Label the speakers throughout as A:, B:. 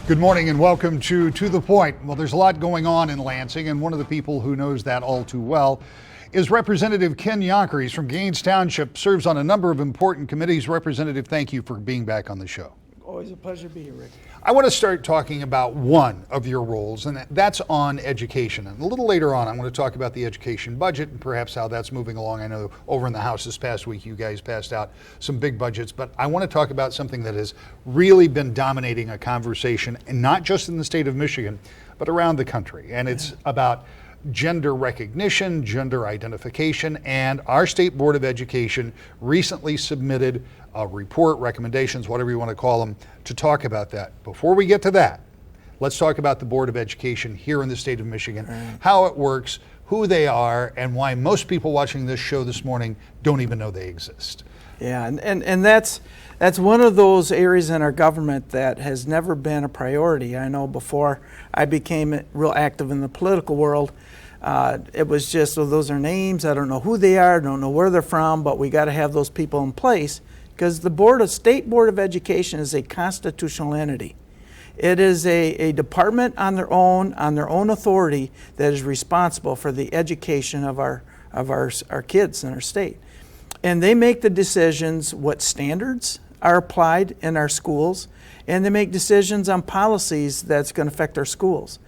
A: Good morning and welcome to the Point. Well, there's a lot going on in Lansing, and one of the people who knows that all too well is Representative Ken Yonker. He's from Gaines Township, serves on a number of important committees. Representative, thank you for being back on the show.
B: Always a pleasure to be here, Rick.
A: I want to start talking about one of your roles, and that's on education. And a little later on, I want to talk about the education budget and perhaps how that's moving along. I know over in the House this past week, you guys passed out some big budgets, but I want to talk about something that has really been dominating a conversation, and not just in the state of Michigan, but around the country. And it's about gender recognition, gender identification, and our State Board of Education recently submitted a report, recommendations, whatever you want to call them, to talk about that. Before we get to that, let's talk about the Board of Education here in the state of Michigan, how it works, who they are, and why most people watching this show this morning don't even know they exist.
B: Yeah, and that's one of those areas in our government that has never been a priority. I know before I became real active in the political world, it was just, well, those are names, I don't know who they are, don't know where they're from, but we got to have those people in place because the State Board of Education is a constitutional entity. It is a department on their own authority that is responsible for the education of our kids in our state. And they make the decisions what standards are applied in our schools, and they make decisions on policies that's going to affect our schools.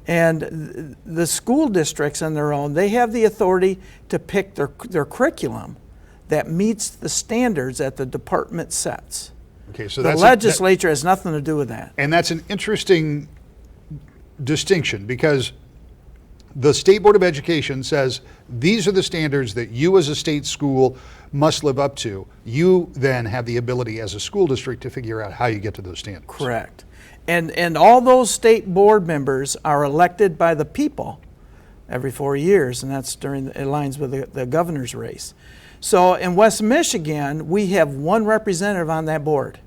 B: And the school districts on their own, they have the authority to pick their curriculum that meets the standards that the department sets.
A: Okay, so
B: the legislature has nothing to do with that.
A: And that's an interesting distinction because the State Board of Education says these are the standards that you as a state school must live up to. You then have the ability as a school district to figure out how you get to those standards.
B: Correct. And all those state board members are elected by the people every 4 years, and that's it aligns with the governor's race. So in West Michigan, we have one representative on that board.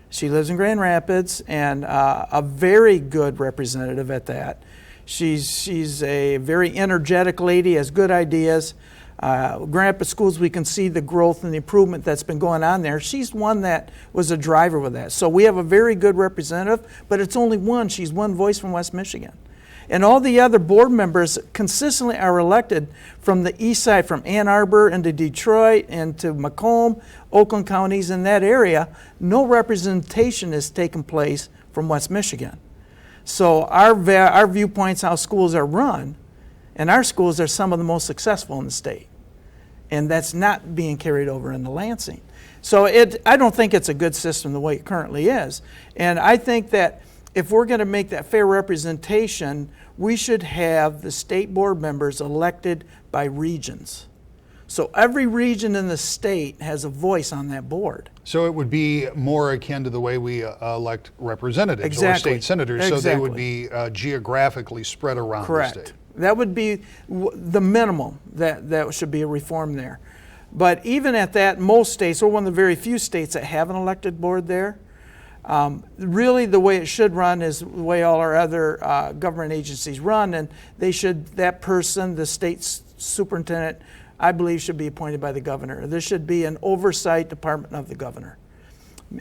B: She lives in Grand Rapids, and a very good representative at that. She's a very energetic lady, has good ideas. Grand Rapids Schools, we can see the growth and the improvement that's been going on there. She's one that was a driver with that. So we have a very good representative, but it's only one. She's one voice from West Michigan. And all the other board members consistently are elected from the east side, from Ann Arbor into Detroit into Macomb, Oakland counties in that area. No representation is taking place from West Michigan. So our viewpoints, how schools are run, and our schools are some of the most successful in the state. And that's not being carried over into Lansing. So I don't think it's a good system the way it currently is. And I think that if we're going to make that fair representation, we should have the state board members elected by regions. So every region in the state has a voice on that board.
A: So it would be more akin to the way we elect representatives
B: Exactly.
A: or state senators,
B: Exactly.
A: so they would be geographically spread around
B: Correct.
A: the state.
B: That would be the minimum that should be a reform there. But even at that, most states, we're one of the very few states that have an elected board there. Really the way it should run is the way all our other government agencies run, and that person, the state superintendent, I believe should be appointed by the governor. There should be an oversight department of the governor.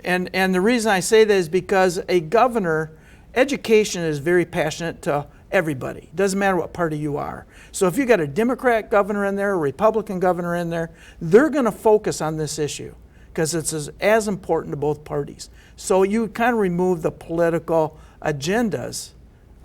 B: And the reason I say that is because a governor, education is very passionate to everybody. Doesn't matter what party you are. So if you got a Democrat governor in there, a Republican governor in there, they're going to focus on this issue because it's as important to both parties. So you kind of remove the political agendas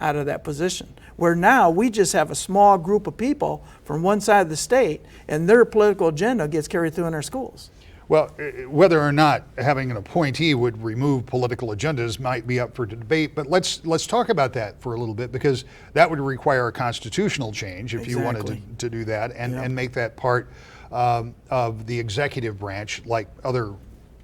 B: out of that position. Where now we just have a small group of people from one side of the state and their political agenda gets carried through in our schools.
A: Well, whether or not having an appointee would remove political agendas might be up for debate, but let's talk about that for a little bit because that would require a constitutional change if you wanted to do that and make that part of the executive branch like other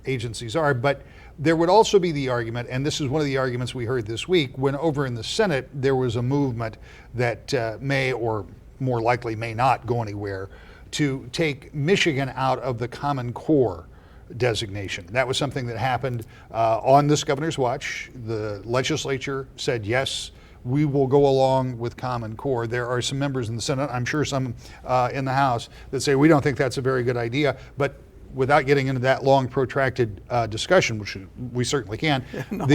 A: agencies are. But there would also be the argument, and this is one of the arguments we heard this week, when over in the Senate there was a movement that may or more likely may not go anywhere to take Michigan out of the Common Core designation. That was something that happened on this governor's watch. The legislature said, yes, we will go along with Common Core. There are some members in the Senate, I'm sure some in the House, that say we don't think that's a very good idea. But without getting into that long protracted discussion, which we certainly can,
B: No.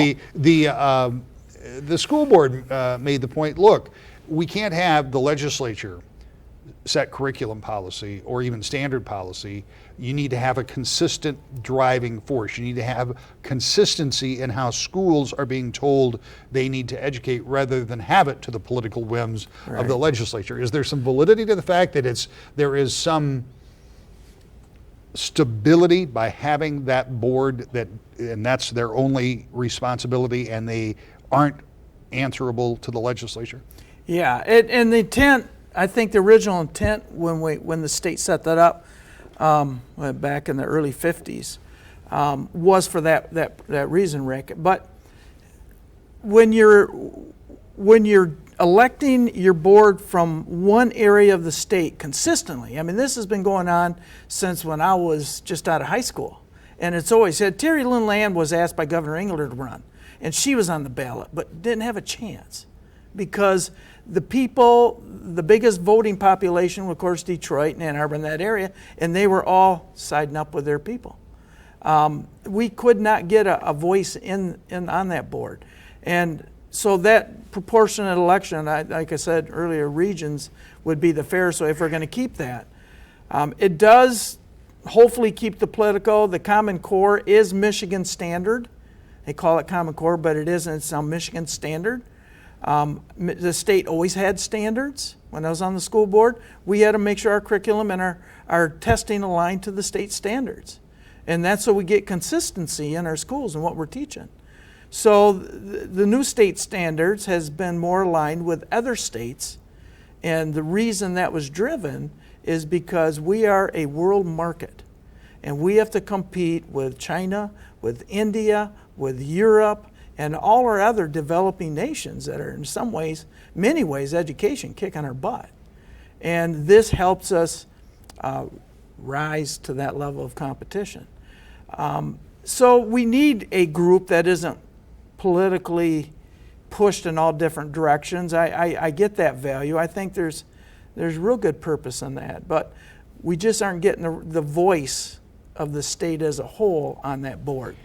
A: the school board made the point, look, we can't have the legislature set curriculum policy or even standard policy. You need to have a consistent driving force. You need to have consistency in how schools are being told they need to educate rather than have it to the political whims of the legislature. Is there some validity to the fact that there is some stability by having that board and that's their only responsibility and they aren't answerable to the legislature?
B: Yeah, and the intent, I think the original intent when the state set that up back in the early 50s was for that reason, Rick. But when you're electing your board from one area of the state consistently, I mean, this has been going on since when I was just out of high school. And it's always said, Terry Lynn Land was asked by Governor Engler to run, and she was on the ballot, but didn't have a chance because the people, the biggest voting population, of course, Detroit and Ann Arbor in that area, and they were all siding up with their people. We could not get a voice in on that board. And so that proportionate election, like I said earlier, regions would be the fairest way if we're going to keep that. It does hopefully keep the political. The Common Core is Michigan standard. They call it Common Core, but it isn't. It's now Michigan standard. The state always had standards. When I was on the school board, we had to make sure our curriculum and our testing aligned to the state standards. And that's so we get consistency in our schools and what we're teaching. So the new state standards has been more aligned with other states. And the reason that was driven is because we are a world market. And we have to compete with China, with India, with Europe, and all our other developing nations that are in some ways, many ways, education kicking our butt. And this helps us rise to that level of competition. So we need a group that isn't politically pushed in all different directions. I get that value. I think there's real good purpose in that. But we just aren't getting the voice of the state as a whole on that board.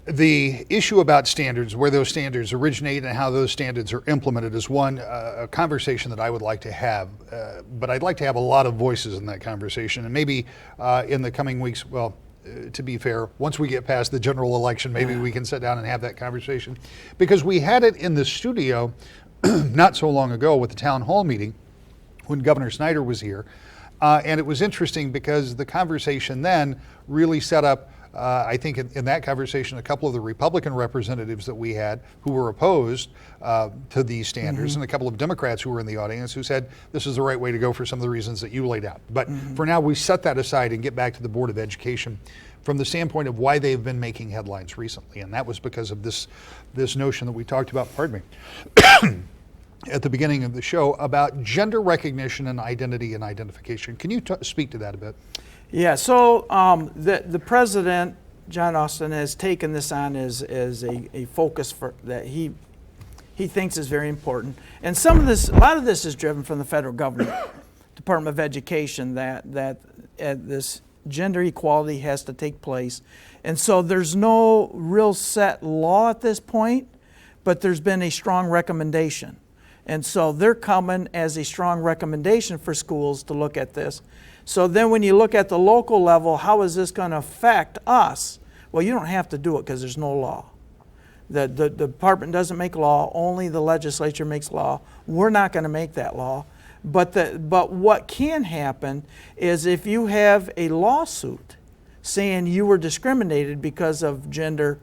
A: The issue about standards, where those standards originate and how those standards are implemented is a conversation that I would like to have. But I'd like to have a lot of voices in that conversation. And maybe in the coming weeks, well, to be fair, once we get past the general election, maybe we can sit down and have that conversation. Because we had it in the studio not so long ago with the town hall meeting when Governor Snyder was here. And it was interesting because the conversation then really set up I think in that conversation, a couple of the Republican representatives that we had who were opposed to these standards, and a couple of Democrats who were in the audience who said this is the right way to go for some of the reasons that you laid out. But for now, we set that aside and get back to the Board of Education from the standpoint of why they've been making headlines recently. And that was because of this notion that we talked about, pardon me, at the beginning of the show about gender recognition and identity and identification. Can you speak to that a bit?
B: Yeah, so the president, John Austin, has taken this on as a focus that he thinks is very important. And a lot of this is driven from the federal government, Department of Education, that this gender equality has to take place. And so there's no real set law at this point, but there's been a strong recommendation. And so they're coming as a strong recommendation for schools to look at this. So then when you look at the local level, how is this going to affect us? Well, you don't have to do it because there's no law. The department doesn't make law, only the legislature makes law. We're not going to make that law. But what can happen is if you have a lawsuit saying you were discriminated because of gender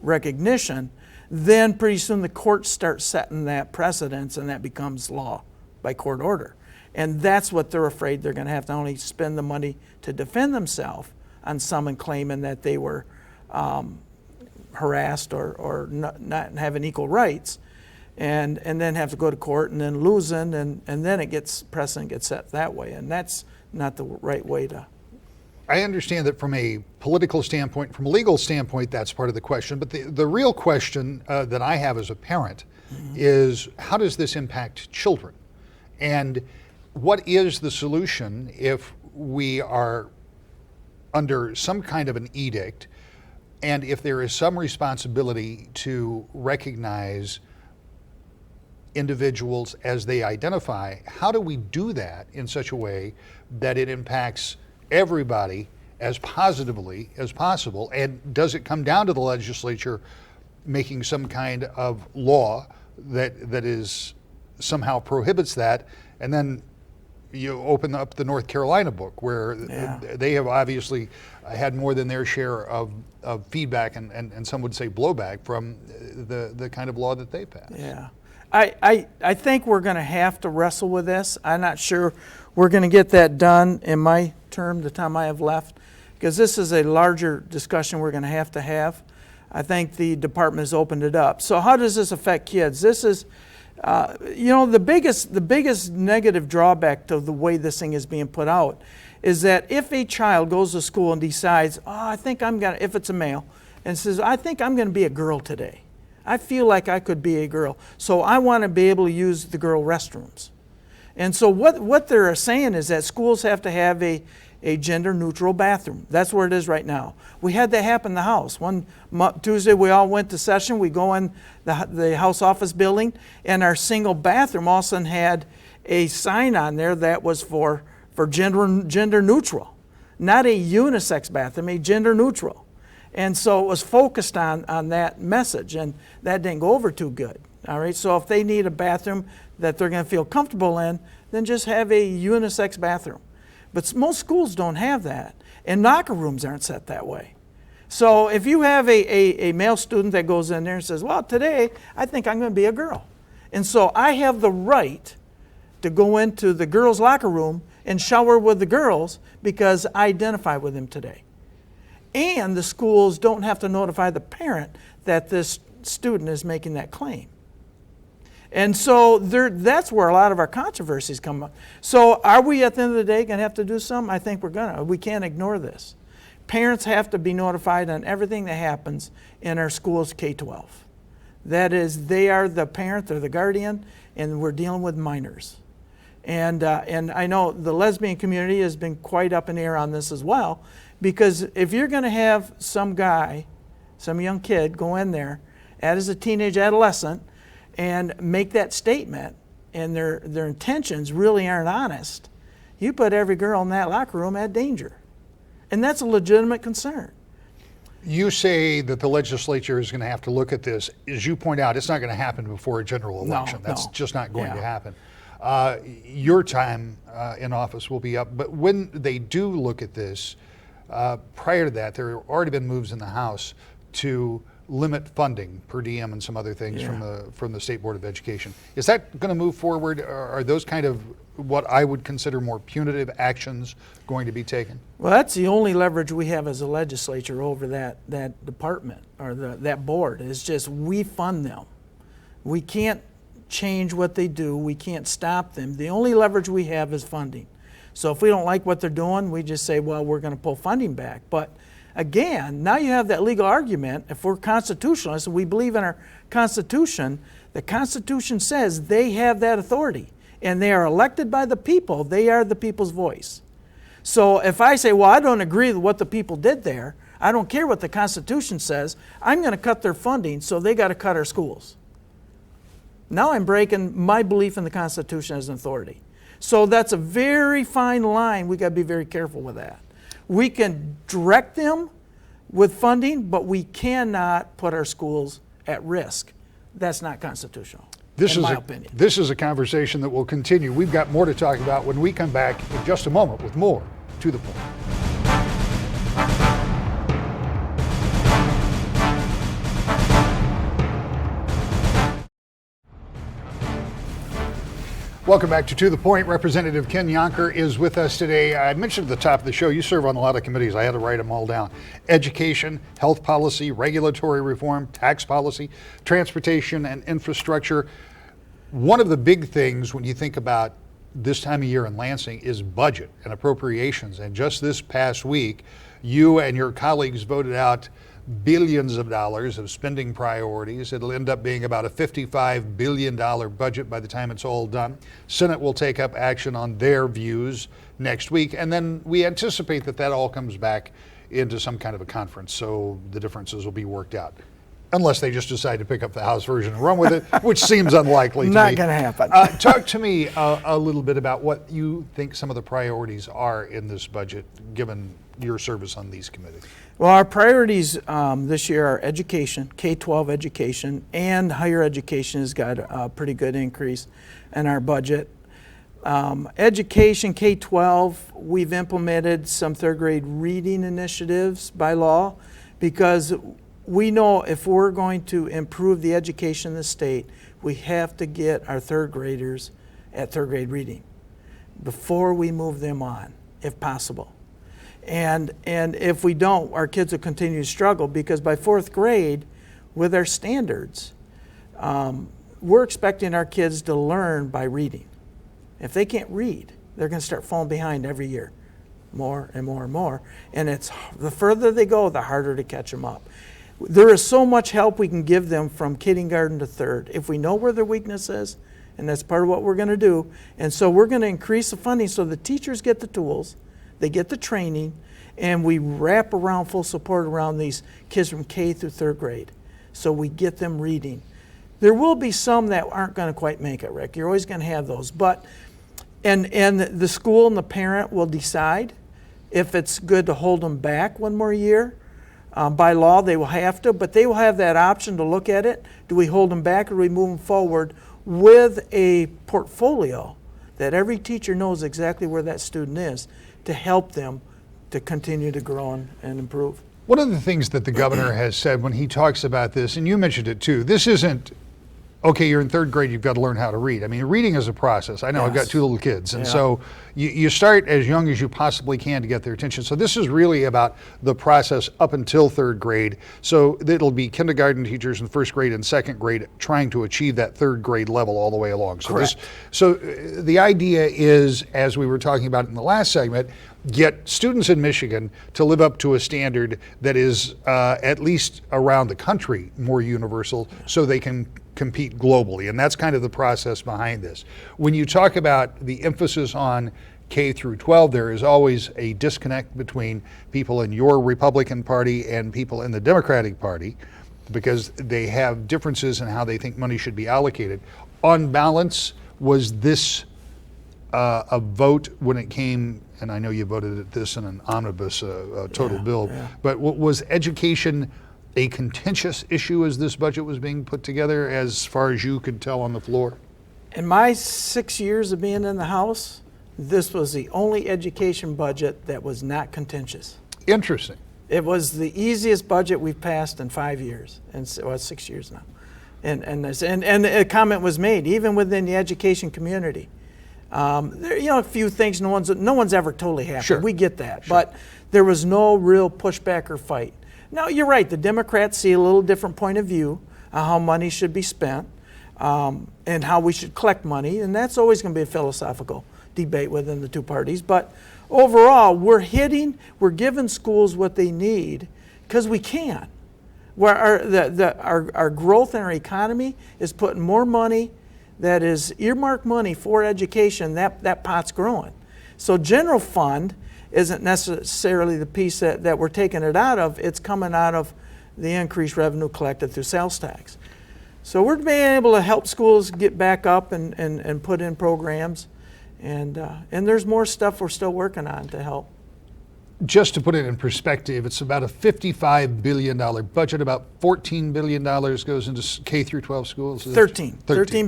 B: recognition, then pretty soon the courts start setting that precedence and that becomes law by court order. And that's what they're afraid they're going to have to only spend the money to defend themselves on someone claiming that they were harassed or not having equal rights, and then have to go to court and then losing, and then precedent gets set that way. And that's not the right way to.
A: I understand that from a political standpoint, from a legal standpoint, that's part of the question. But the real question that I have as a parent is how does this impact children? And what is the solution if we are under some kind of an edict and if there is some responsibility to recognize individuals as they identify. How do we do that in such a way that it impacts everybody as positively as possible? And does it come down to the legislature making some kind of law that is somehow prohibits that? And then you open up the North Carolina book, where they have obviously had more than their share of feedback and some would say blowback from the kind of law that they passed.
B: Yeah. I think we're going to have to wrestle with this. I'm not sure we're going to get that done in my term, the time I have left, because this is a larger discussion we're going to have. I think the department has opened it up. So how does this affect kids? This is, the biggest negative drawback to the way this thing is being put out is that if a child goes to school and decides, if it's a male, and says, I think I'm going to be a girl today. I feel like I could be a girl, so I want to be able to use the girl restrooms. And so what they're saying is that schools have to have a gender-neutral bathroom. That's where it is right now. We had that happen in the house. One Tuesday, we all went to session. We go in the House office building, and our single bathroom all of a sudden had a sign on there that was for gender-neutral. Not a unisex bathroom, a gender-neutral. And so it was focused on that message, and that didn't go over too good. All right, so if they need a bathroom that they're going to feel comfortable in, then just have a unisex bathroom. But most schools don't have that, and locker rooms aren't set that way. So if you have a male student that goes in there and says, well, today I think I'm going to be a girl. And so I have the right to go into the girls' locker room and shower with the girls because I identify with them today. And the schools don't have to notify the parent that this student is making that claim. And so that's where a lot of our controversies come up. So are we at the end of the day going to have to do something? I think we're going to. We can't ignore this. Parents have to be notified on everything that happens in our schools K-12. That is, they are the parent, they're the guardian, and we're dealing with minors. And I know the lesbian community has been quite up in the air on this as well, because if you're going to have some guy, some young kid go in there as a teenage adolescent and make that statement, and their intentions really aren't honest, you put every girl in that locker room at danger. And that's a legitimate concern.
A: You say that the legislature is going to have to look at this. As you point out, it's not going to happen before a general election. That's just not going to happen. Your time in office will be up, but when they do look at this, prior to that, there have already been moves in the House to limit funding per diem and some other things from the State Board of Education. Is that going to move forward? Are those kind of what I would consider more punitive actions going to be taken?
B: Well, that's the only leverage we have as a legislature over that department or that board, is just we fund them. We can't change what they do. We can't stop them. The only leverage we have is funding. So if we don't like what they're doing, we just say, well, we're going to pull funding back. But again, now you have that legal argument. If we're constitutionalists and we believe in our Constitution, the Constitution says they have that authority. And they are elected by the people. They are the people's voice. So if I say, well, I don't agree with what the people did there, I don't care what the Constitution says, I'm going to cut their funding, so they got to cut our schools. Now I'm breaking my belief in the Constitution as an authority. So that's a very fine line. We got to be very careful with that. We can direct them with funding, but we cannot put our schools at risk. That's not constitutional, in my opinion.
A: This is a conversation that will continue. We've got more to talk about when we come back in just a moment with more To the Point. Welcome back to the Point. Representative Ken Yonker is with us today. I mentioned at the top of the show, you serve on a lot of committees. I had to write them all down. Education, health policy, regulatory reform, tax policy, transportation, and infrastructure. One of the big things when you think about this time of year in Lansing is budget and appropriations. And just this past week, you and your colleagues voted out billions of dollars of spending priorities. It'll end up being about a $55 billion budget by the time it's all done. Senate will take up action on their views next week, and then we anticipate that all comes back into some kind of a conference, so the differences will be worked out. Unless they just decide to pick up the House version and run with it, which seems unlikely to me.
B: Not going to happen.
A: Talk to me a little bit about what you think some of the priorities are in this budget, given your service on these committees.
B: Well, our priorities this year are education, K-12 education, and higher education has got a pretty good increase in our budget. Education, K-12, we've implemented some third grade reading initiatives by law, because we know if we're going to improve the education in the state, we have to get our third graders at third grade reading before we move them on, if possible. And if we don't, our kids will continue to struggle, because by fourth grade, with our standards, we're expecting our kids to learn by reading. If they can't read, they're going to start falling behind every year, more and more and more. And it's the further they go, the harder to catch them up. There is so much help we can give them from kindergarten to third if we know where their weakness is, and that's part of what we're going to do. And so we're going to increase the funding so the teachers get the tools, they get the training, and we wrap around full support around these kids from K through third grade, so we get them reading. There will be some that aren't going to quite make it, Rick. You're always going to have those, but and the school and the parent will decide if it's good to hold them back one more year. By law, they will have to, but they will have that option to look at it. Do we hold them back, or do we move them forward with a portfolio that every teacher knows exactly where that student is to help them to continue to grow and improve?
A: One of the things that the governor has said when he talks about this, and you mentioned it too, this isn't, okay, you're in third grade, you've got to learn how to read. I mean, reading is a process. I know I've got two little kids, and so you start as young as you possibly can to get their attention. So this is really about the process up until third grade. So it'll be kindergarten teachers in first grade and second grade trying to achieve that third grade level all the way along. So
B: Correct.
A: So the idea is, as we were talking about in the last segment, get students in Michigan to live up to a standard that is at least around the country more universal, so they can compete globally. And that's kind of the process behind this. When you talk about the emphasis on K through 12, there is always a disconnect between people in your Republican Party and people in the Democratic Party, because they have differences in how they think money should be allocated. On balance, was this a vote when it came, and I know you voted at this in an omnibus total bill, but was education a contentious issue as this budget was being put together, as far as you could tell on the floor?
B: In my 6 years of being in the House, this was the only education budget that was not contentious.
A: Interesting.
B: It was the easiest budget we've passed in 5 years, and well, 6 years now. And a comment was made even within the education community. There, a few things no one's ever totally happy.
A: Sure.
B: We get that, but there was no real pushback or fight. Now, you're right. The Democrats see a little different point of view on how money should be spent, and how we should collect money, and that's always going to be a philosophical debate within the two parties. But overall, we're giving schools what they need because we can. Where our growth in our economy is putting more money that is earmarked money for education. That pot's growing. So general fund isn't necessarily the piece that we're taking it out of. It's coming out of the increased revenue collected through sales tax. So we're being able to help schools get back up and put in programs. And there's more stuff we're still working on to help.
A: Just to put it in perspective, it's about a $55 billion budget. About $14 billion goes into K through 12 schools.
B: 13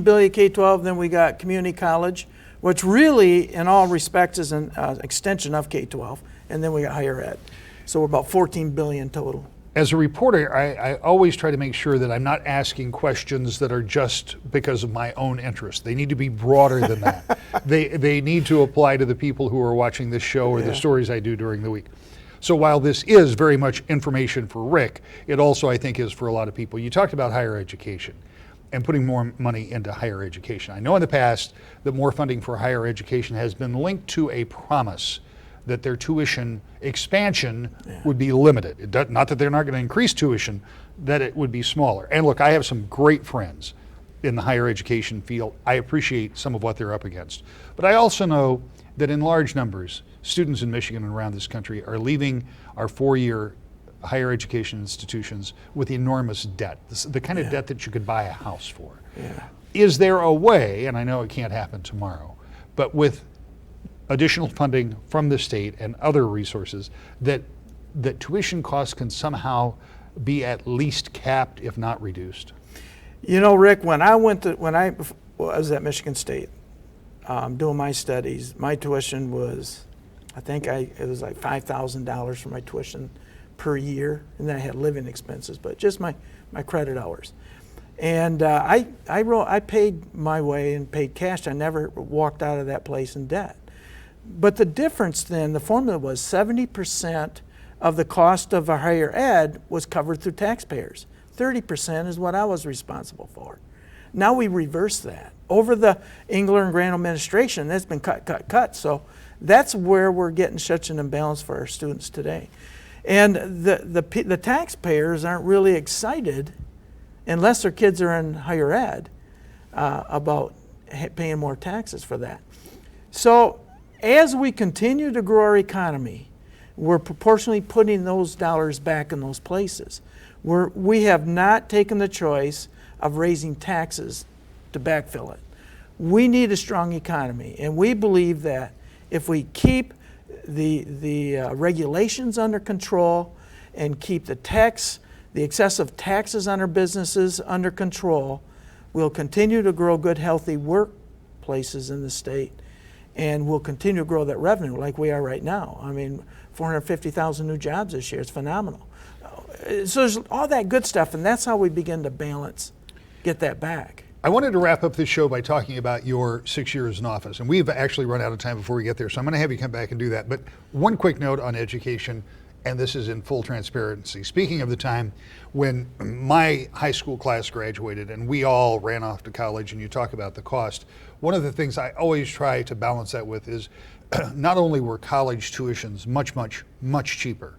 B: billion K-12. Then we got community college, which really, in all respects, is an extension of K-12. And then we got higher ed. So we're about 14 billion total.
A: As a reporter, I always try to make sure that I'm not asking questions that are just because of my own interest. They need to be broader than that. They need to apply to the people who are watching this show or the stories I do during the week. So while this is very much information for Rick, it also, I think, is for a lot of people. You talked about higher education and putting more money into higher education. I know in the past that more funding for higher education has been linked to a promise that their tuition expansion would be limited. Not that they're not going to increase tuition, that it would be smaller. And look, I have some great friends in the higher education field. I appreciate some of what they're up against. But I also know that in large numbers, students in Michigan and around this country are leaving our four-year higher education institutions with enormous debt, the kind of debt that you could buy a house for.
B: Yeah.
A: Is there a way, and I know it can't happen tomorrow, but with additional funding from the state and other resources, that tuition costs can somehow be at least capped, if not reduced?
B: You know, Rick, when I was at Michigan State doing my studies, my tuition was, it was like $5,000 for my tuition per year, and then I had living expenses, but just my credit hours. And I paid my way and paid cash. I never walked out of that place in debt. But the difference then, the formula was 70% of the cost of a higher ed was covered through taxpayers. 30% is what I was responsible for. Now we reverse that. Over the Engler and Grant administration, that's been cut. So that's where we're getting such an imbalance for our students today. And the taxpayers aren't really excited, unless their kids are in higher ed, about paying more taxes for that. So as we continue to grow our economy, we're proportionally putting those dollars back in those places. We have not taken the choice of raising taxes to backfill it. We need a strong economy, and we believe that if we keep the regulations under control and keep the excessive taxes on our businesses under control, we'll continue to grow good, healthy workplaces in the state, and we'll continue to grow that revenue like we are right now. I mean, 450,000 new jobs this year. It's phenomenal. So there's all that good stuff, and that's how we begin to balance, get that back.
A: I wanted to wrap up this show by talking about your 6 years in office, and we've actually run out of time before we get there, so I'm going to have you come back and do that. But one quick note on education, and this is in full transparency. Speaking of the time when my high school class graduated and we all ran off to college, and you talk about the cost, one of the things I always try to balance that with is not only were college tuitions much, much, much cheaper,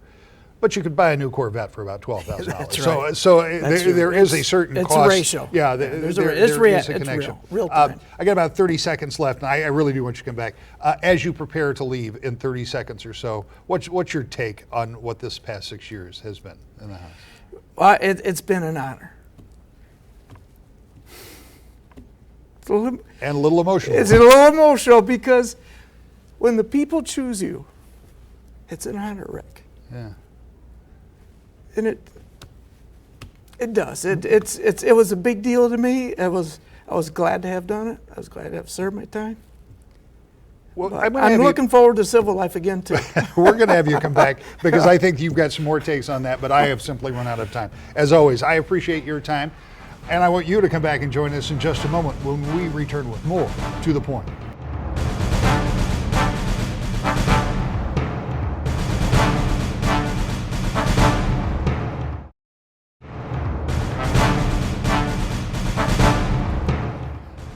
A: but you could buy a new Corvette for about $12,000.
B: That's right.
A: So there is a certain cost.
B: It's a ratio.
A: Yeah, there is a connection.
B: It's real time.
A: I got about 30 seconds left, and I really do want you to come back. As you prepare to leave in 30 seconds or so, what's your take on what this past 6 years has been in the House?
B: Well, it's been an honor.
A: And a little emotional.
B: It's a little emotional because when the people choose you, it's an honor, Rick.
A: Yeah.
B: And it does. It was a big deal to me. I was glad to have done it. I was glad to have served my time.
A: Well,
B: I'm looking forward to civil life again too.
A: We're going to have you come back because I think you've got some more takes on that, but I have simply run out of time. As always, I appreciate your time, and I want you to come back and join us in just a moment when we return with more To the Point.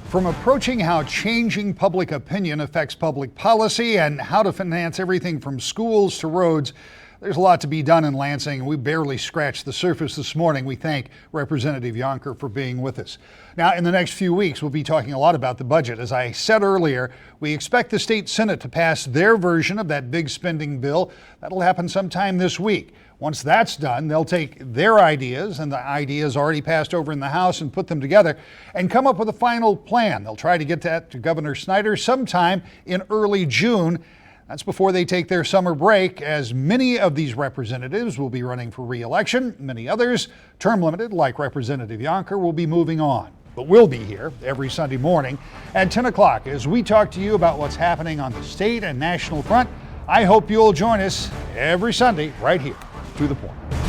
A: From approaching how changing public opinion affects public policy and how to finance everything from schools to roads, there's a lot to be done in Lansing, and we barely scratched the surface this morning. We thank Representative Yonker for being with us. Now, in the next few weeks, we'll be talking a lot about the budget. As I said earlier, we expect the state Senate to pass their version of that big spending bill. That'll happen sometime this week. Once that's done, they'll take their ideas and the ideas already passed over in the House and put them together and come up with a final plan. They'll try to get that to Governor Snyder sometime in early June. That's before they take their summer break, as many of these representatives will be running for re-election. Many others, term limited, like Representative Yonker, will be moving on. But we'll be here every Sunday morning at 10 o'clock as we talk to you about what's happening on the state and national front. I hope you'll join us every Sunday right here, To the Point.